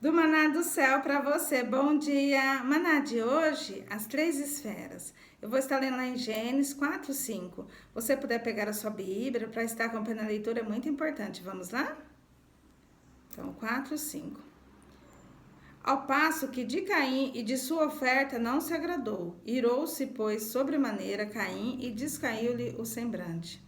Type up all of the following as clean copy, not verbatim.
Do Maná do Céu para você, bom dia! Maná de hoje, as três esferas. Eu vou estar lendo lá em Gênesis 4, 5. Você puder pegar a sua Bíblia para estar acompanhando a leitura, é muito importante. Vamos lá? Então, 4, 5. Ao passo que de Caim e de sua oferta não se agradou, irou-se, pois, sobremaneira Caim e descaiu-lhe o semblante.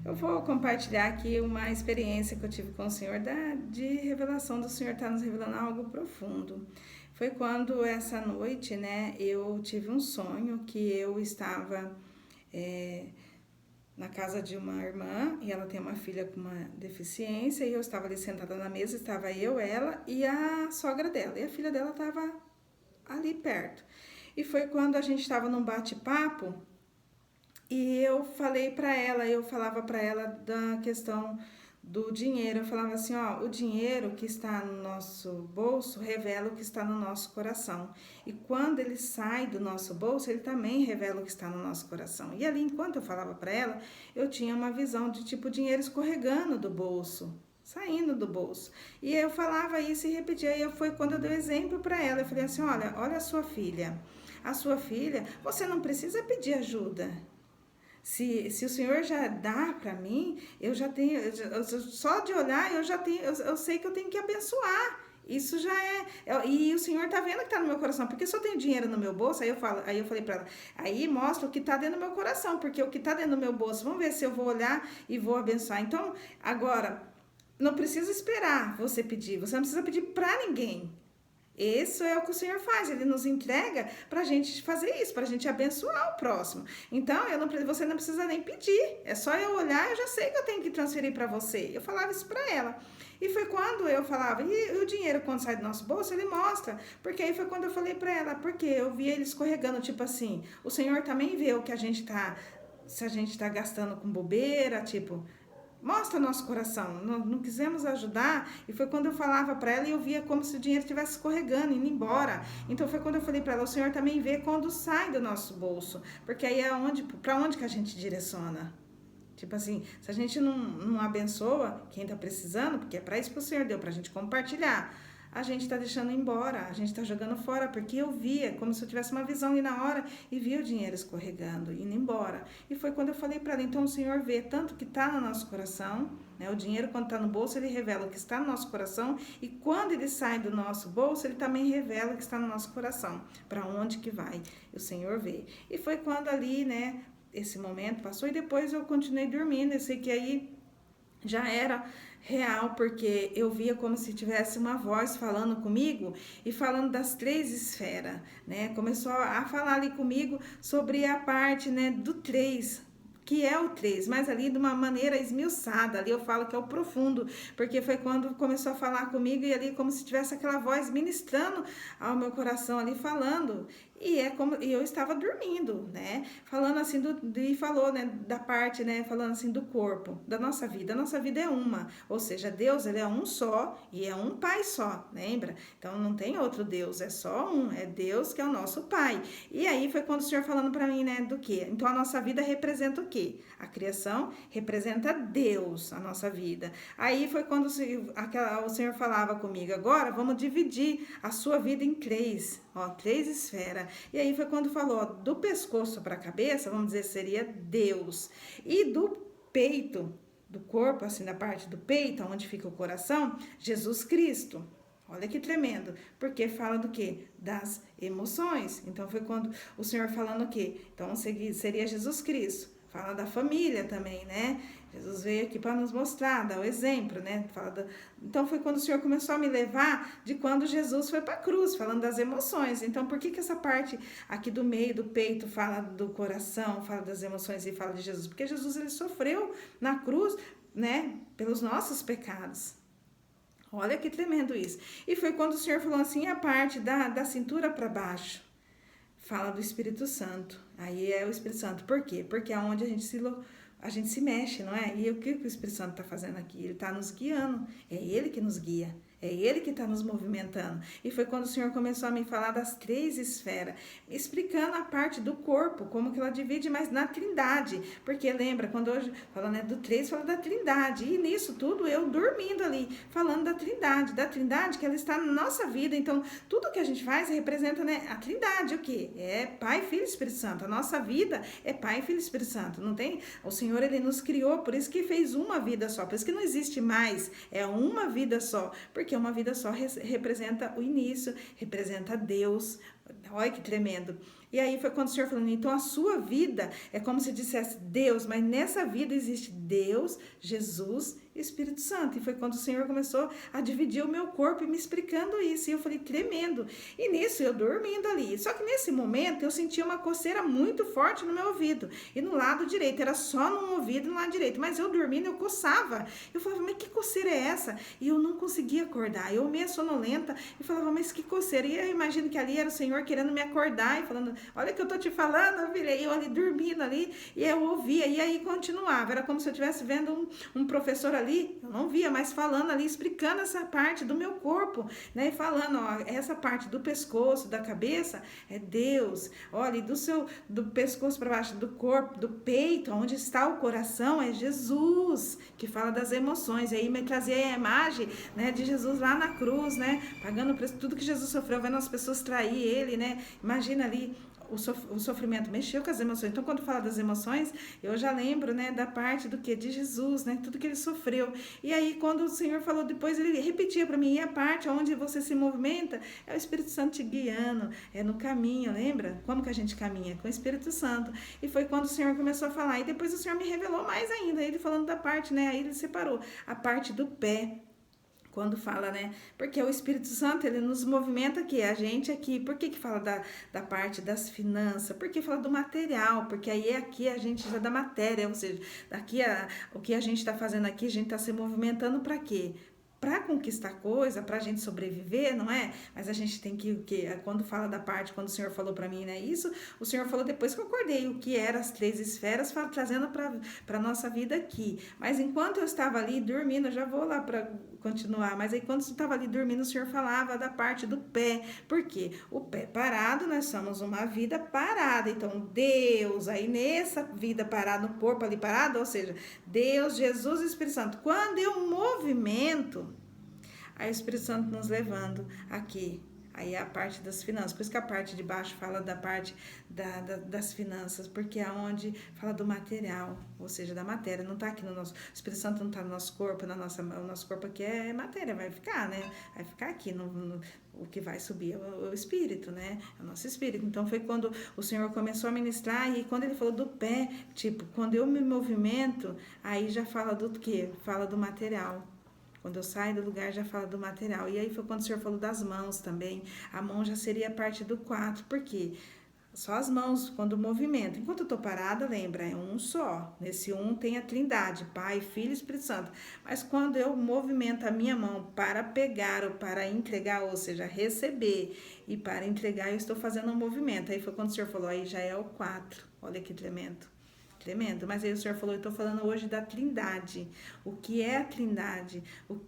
Eu vou compartilhar aqui uma experiência que eu tive com o Senhor de revelação do Senhor estar nos revelando algo profundo. Foi quando essa noite, né, eu tive um sonho que eu estava na casa de uma irmã e ela tem uma filha com uma deficiência e eu estava ali sentada na mesa, estava eu, ela e a sogra dela. E a filha dela estava ali perto. E foi quando a gente estava num bate-papo e eu falava para ela da questão do dinheiro. Eu falava assim, ó, o dinheiro que está no nosso bolso revela o que está no nosso coração. E quando ele sai do nosso bolso, ele também revela o que está no nosso coração. E ali, enquanto eu falava para ela, eu tinha uma visão de tipo dinheiro escorregando do bolso, saindo do bolso. E eu falava isso e repetia. E foi quando eu dei exemplo para ela. Eu falei assim, olha a sua filha. A sua filha, você não precisa pedir ajuda. Se o Senhor já dá para mim, eu já tenho, só de olhar eu já tenho, eu sei que eu tenho que abençoar. Isso já e o Senhor tá vendo que tá no meu coração, porque se eu tenho dinheiro no meu bolso, aí eu falei para ela, aí mostra o que tá dentro do meu coração, porque o que tá dentro do meu bolso, vamos ver se eu vou olhar e vou abençoar. Então, agora, não precisa esperar você pedir, você não precisa pedir para ninguém. Isso é o que o Senhor faz, Ele nos entrega pra gente fazer isso, pra gente abençoar o próximo. Então, você não precisa nem pedir, é só eu olhar, eu já sei que eu tenho que transferir para você. Eu falava isso para ela. E foi quando eu falava, e o dinheiro quando sai do nosso bolso, ele mostra. Porque aí foi quando eu falei para ela, porque eu vi ele escorregando, tipo assim, o Senhor também vê o que a gente tá, se a gente tá gastando com bobeira, tipo, mostra nosso coração, não quisemos ajudar. E foi quando eu falava para ela e eu via como se o dinheiro estivesse escorregando, indo embora. Então foi quando eu falei para ela, o Senhor também vê quando sai do nosso bolso, porque aí é para onde que a gente direciona. Tipo assim, se a gente não abençoa quem tá precisando, porque é para isso que o Senhor deu, pra gente compartilhar, a gente tá deixando embora, a gente tá jogando fora, porque eu via, como se eu tivesse uma visão ali na hora, e via o dinheiro escorregando, indo embora. E foi quando eu falei para ela, então o Senhor vê tanto que tá no nosso coração, né? O dinheiro quando tá no bolso, ele revela o que está no nosso coração, e quando ele sai do nosso bolso, ele também revela o que está no nosso coração, para onde que vai, o Senhor vê. E foi quando ali, né, esse momento passou, e depois eu continuei dormindo, eu sei que aí já era real, porque eu via como se tivesse uma voz falando comigo e falando das três esferas, né? Começou a falar ali comigo sobre a parte, né, do três, que é o 3, mas ali de uma maneira esmiuçada, ali eu falo que é o profundo, porque foi quando começou a falar comigo e ali como se tivesse aquela voz ministrando ao meu coração ali falando, e eu estava dormindo, né? Falando assim e falou, né, da parte, né, falando assim do corpo, da nossa vida. A nossa vida é uma, ou seja, Deus, ele é um só e é um pai só, lembra? Então não tem outro Deus, é só um, é Deus que é o nosso pai. E aí foi quando o Senhor falando para mim, né, do quê? Então a nossa vida representa o quê? A criação representa Deus, a nossa vida. Aí foi quando o Senhor falava comigo, agora vamos dividir a sua vida em três, ó, três esferas. E aí foi quando falou, ó, do pescoço para a cabeça, vamos dizer, seria Deus. E do peito, do corpo, assim, da parte do peito, onde fica o coração, Jesus Cristo. Olha que tremendo, porque fala do quê? Das emoções. Então foi quando o Senhor falando o quê? Então seria Jesus Cristo. Fala da família também, né? Jesus veio aqui para nos mostrar, dar o exemplo, né? Então foi quando o Senhor começou a me levar de quando Jesus foi para a cruz, falando das emoções. Então por que essa parte aqui do meio do peito fala do coração, fala das emoções e fala de Jesus? Porque Jesus, ele sofreu na cruz, né? Pelos nossos pecados. Olha que tremendo isso. E foi quando o Senhor falou assim, a parte da cintura para baixo. Fala do Espírito Santo. Aí é o Espírito Santo. Por quê? Porque é onde a gente se mexe, não é? E o que o Espírito Santo está fazendo aqui? Ele está nos guiando. É ele que nos guia. É Ele que está nos movimentando. E foi quando o Senhor começou a me falar das 3 esferas, explicando a parte do corpo, como que ela divide, mas na trindade. Porque lembra, quando hoje fala, né, do 3, fala da trindade. E nisso tudo eu dormindo ali, falando da trindade que ela está na nossa vida. Então, tudo que a gente faz representa, né, a trindade. O quê? É Pai, Filho e Espírito Santo. A nossa vida é Pai, Filho e Espírito Santo. Não tem? O Senhor, Ele nos criou, por isso que fez uma vida só. Por isso que não existe mais, é uma vida só. Porque uma vida só representa o início, representa Deus. Olha que tremendo. E aí foi quando o Senhor falou, então a sua vida é como se dissesse Deus, mas nessa vida existe Deus, Jesus e Espírito Santo. E foi quando o Senhor começou a dividir o meu corpo e me explicando isso. E eu falei, tremendo. E nisso eu dormindo ali. Só que nesse momento eu senti uma coceira muito forte no meu ouvido. E no lado direito, era só no ouvido e no lado direito. Mas eu dormindo, eu coçava. Eu falava, mas que coceira é essa? E eu não conseguia acordar. Eu meio sonolenta e falava, mas que coceira? E eu imagino que ali era o Senhor querendo me acordar e falando, olha o que eu tô te falando, filha. E eu ali dormindo ali, e eu ouvia, e aí continuava. Era como se eu estivesse vendo um professor ali, eu não via, mas falando ali, explicando essa parte do meu corpo, né? E falando, ó, essa parte do pescoço, da cabeça, é Deus. Olha, do pescoço para baixo, do corpo, do peito, onde está o coração, é Jesus, que fala das emoções. E aí me trazia a imagem, né, de Jesus lá na cruz, né? Pagando o preço, tudo que Jesus sofreu, vendo as pessoas trair ele, né? Imagina ali, o sofrimento mexeu com as emoções. Então, quando fala das emoções, eu já lembro, né, da parte do que? De Jesus, né? Tudo que ele sofreu. E aí, quando o Senhor falou depois, ele repetia para mim, e a parte onde você se movimenta é o Espírito Santo te guiando, é no caminho, lembra? Como que a gente caminha? Com o Espírito Santo. E foi quando o Senhor começou a falar. E depois o Senhor me revelou mais ainda, ele falando da parte, né? Aí ele separou a parte do pé. Quando fala, né? Porque o Espírito Santo, ele nos movimenta aqui, a gente aqui. Por que fala da parte das finanças? Porque fala do material, porque aí aqui a gente já da matéria, ou seja, daqui o que a gente está fazendo aqui, a gente está se movimentando para quê? Para conquistar coisa, para a gente sobreviver, não é? Mas a gente tem que quando fala da parte, quando o Senhor falou para mim, né? Isso, o Senhor falou depois que eu acordei, o que eram as 3 esferas, trazendo para a nossa vida aqui. Mas enquanto eu estava ali dormindo, eu já vou lá para continuar, mas aí quando eu estava ali dormindo, o Senhor falava da parte do pé. Por quê? O pé parado, nós somos uma vida parada. Então, Deus, aí nessa vida parada, no corpo ali parado, ou seja, Deus, Jesus e Espírito Santo. Quando eu movimento, aí o Espírito Santo nos levando aqui. Aí é a parte das finanças. Por isso que a parte de baixo fala da parte das finanças, porque é onde fala do material, ou seja, da matéria. Não está aqui no nosso... O Espírito Santo não está no nosso corpo, o nosso corpo aqui é matéria, vai ficar, né? Vai ficar aqui, o que vai subir é o Espírito, né? É o nosso Espírito. Então, foi quando o Senhor começou a ministrar, e quando Ele falou do pé, tipo, quando eu me movimento, aí já fala do quê? Fala do material. Quando eu saio do lugar, já fala do material. E aí foi quando o Senhor falou das mãos também. A mão já seria a parte do 4. Por quê? Só as mãos, quando movimento. Enquanto eu estou parada, lembra, é um só. Nesse um tem a trindade, Pai, Filho e Espírito Santo. Mas quando eu movimento a minha mão para pegar ou para entregar, ou seja, receber e para entregar, eu estou fazendo um movimento. Aí foi quando o Senhor falou, aí já é o 4. Olha que tremendo. Tremendo, mas aí o Senhor falou, eu estou falando hoje da trindade, o que é a trindade,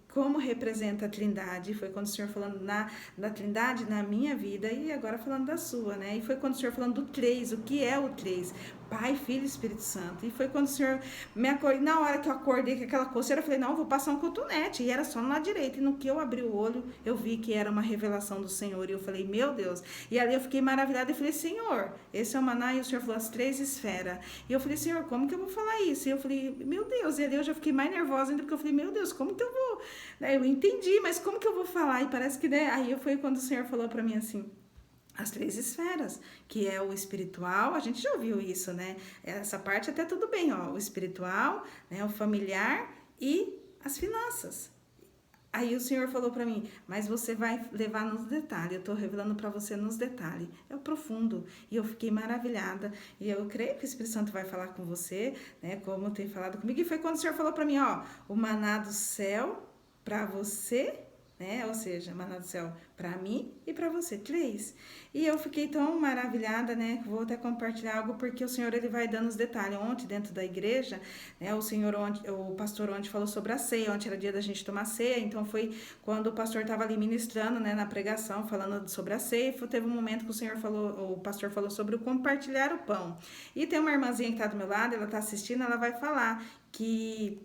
como representa a trindade, foi quando o Senhor falando da trindade na minha vida, e agora falando da sua, né, e foi quando o Senhor falando do 3, o que é o 3, Pai, Filho e Espírito Santo, e foi quando o Senhor me acordou, na hora que eu acordei com aquela coceira, eu falei, não, eu vou passar um cotonete, e era só na direita, e no que eu abri o olho, eu vi que era uma revelação do Senhor, e eu falei, meu Deus, e ali eu fiquei maravilhada, e falei, Senhor, esse é o maná, e o Senhor falou as 3 esferas, e eu falei, Senhor, como que eu vou falar isso? E eu falei, meu Deus, e ali eu já fiquei mais nervosa ainda, porque eu falei, meu Deus, como que eu vou, né, eu entendi, mas como que eu vou falar? E parece que, né, aí foi quando o Senhor falou pra mim assim, as 3 esferas, que é o espiritual, a gente já ouviu isso, né? Essa parte até tudo bem, ó, o espiritual, né, o familiar e as finanças. Aí o Senhor falou para mim, mas você vai levar nos detalhes, eu estou revelando para você nos detalhes, é o profundo. E eu fiquei maravilhada, e eu creio que o Espírito Santo vai falar com você, né, como tem falado comigo. E foi quando o Senhor falou para mim, ó, o maná do céu para você né? Ou seja, maná do céu para mim e para você, 3. E eu fiquei tão maravilhada, né? Vou até compartilhar algo porque o Senhor ele vai dando os detalhes. Ontem dentro da igreja, né? O pastor ontem falou sobre a ceia. Ontem era dia da gente tomar ceia, então foi quando o pastor estava ali ministrando, né? Na pregação, falando sobre a ceia. Teve um momento que o pastor falou sobre o compartilhar o pão. E tem uma irmãzinha que está do meu lado, ela está assistindo, ela vai falar que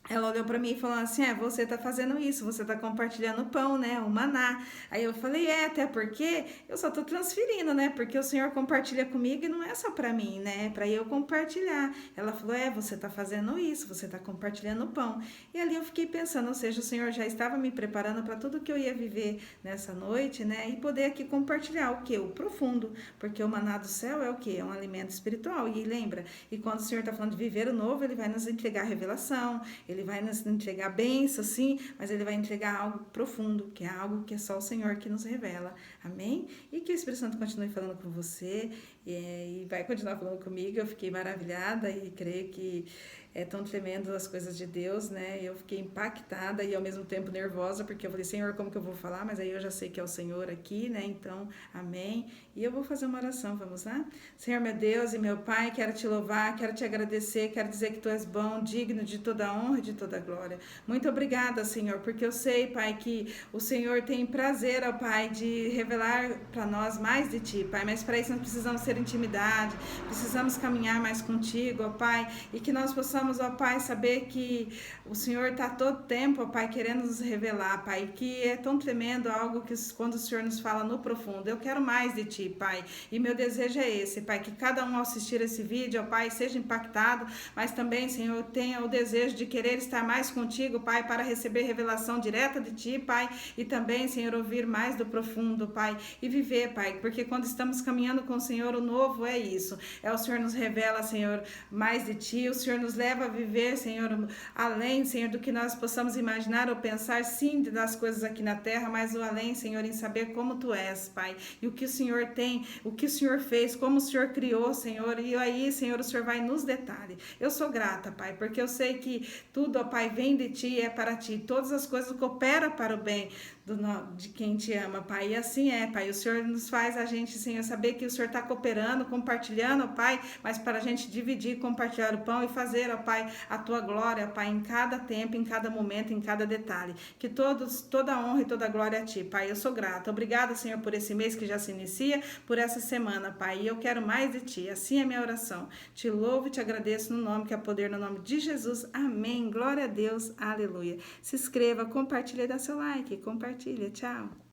ela olhou para mim e falou assim: você tá fazendo isso, você tá compartilhando o pão, né? O maná. Aí eu falei: até porque eu só tô transferindo, né? Porque o Senhor compartilha comigo e não é só para mim, né? É para eu compartilhar. Ela falou: você tá fazendo isso, você tá compartilhando o pão. E ali eu fiquei pensando, ou seja, o Senhor já estava me preparando para tudo que eu ia viver nessa noite, né? E poder aqui compartilhar o que? O profundo. Porque o maná do céu é o que? É um alimento espiritual. E lembra? E quando o Senhor tá falando de viver o novo, ele vai nos entregar revelação. Ele vai nos entregar bênção, sim, mas ele vai entregar algo profundo, que é algo que é só o Senhor que nos revela. Amém? E que o Espírito Santo continue falando com você e vai continuar falando comigo. Eu fiquei maravilhada e creio que é tão tremendo as coisas de Deus, né? Eu fiquei impactada e ao mesmo tempo nervosa, porque eu falei: Senhor, como que eu vou falar? Mas aí eu já sei que é o Senhor aqui, né? Então, amém. E eu vou fazer uma oração, vamos lá? Senhor, meu Deus e meu Pai, quero te louvar, quero te agradecer, quero dizer que tu és bom, digno de toda a honra e de toda a glória. Muito obrigada, Senhor, porque eu sei, Pai, que o Senhor tem prazer, ó Pai, de revelar para nós mais de ti, Pai, mas para isso nós precisamos ter intimidade, precisamos caminhar mais contigo, ó Pai, e que nós possamos, ó Pai, saber que o Senhor está todo tempo, ó Pai, querendo nos revelar, Pai, que é tão tremendo algo que quando o Senhor nos fala no profundo. Eu quero mais de ti, Pai, e meu desejo é esse, Pai, que cada um ao assistir esse vídeo, ó Pai, seja impactado, mas também, Senhor, tenha o desejo de querer estar mais contigo, Pai, para receber revelação direta de ti, Pai, e também, Senhor, ouvir mais do profundo, Pai, e viver, Pai, porque quando estamos caminhando com o Senhor, o novo é isso, é o Senhor nos revela, Senhor, mais de ti, o Senhor nos leva a viver, Senhor, além, Senhor, do que nós possamos imaginar ou pensar, sim, das coisas aqui na terra, mas o além, Senhor, em saber como tu és, Pai, e o que o Senhor tem, o que o Senhor fez, como o Senhor criou, Senhor, e aí, Senhor, o Senhor vai nos detalhes. Eu sou grata, Pai, porque eu sei que tudo, ó Pai, vem de ti e é para ti, todas as coisas cooperam para o bem de quem te ama, Pai, e assim é, Pai, o Senhor nos faz a gente, Senhor, saber que o Senhor está cooperando, compartilhando, ó Pai, mas para a gente dividir, compartilhar o pão e fazer, ó Pai, a tua glória, ó Pai, em cada tempo, em cada momento, em cada detalhe, que toda a honra e toda a glória a ti, Pai, eu sou grata, obrigada, Senhor, por esse mês que já se inicia, por essa semana, Pai, e eu quero mais de ti, assim é a minha oração, te louvo e te agradeço no nome que é poder, no nome de Jesus, amém, glória a Deus, aleluia, se inscreva, compartilhe, dá seu like, compartilha, tchau.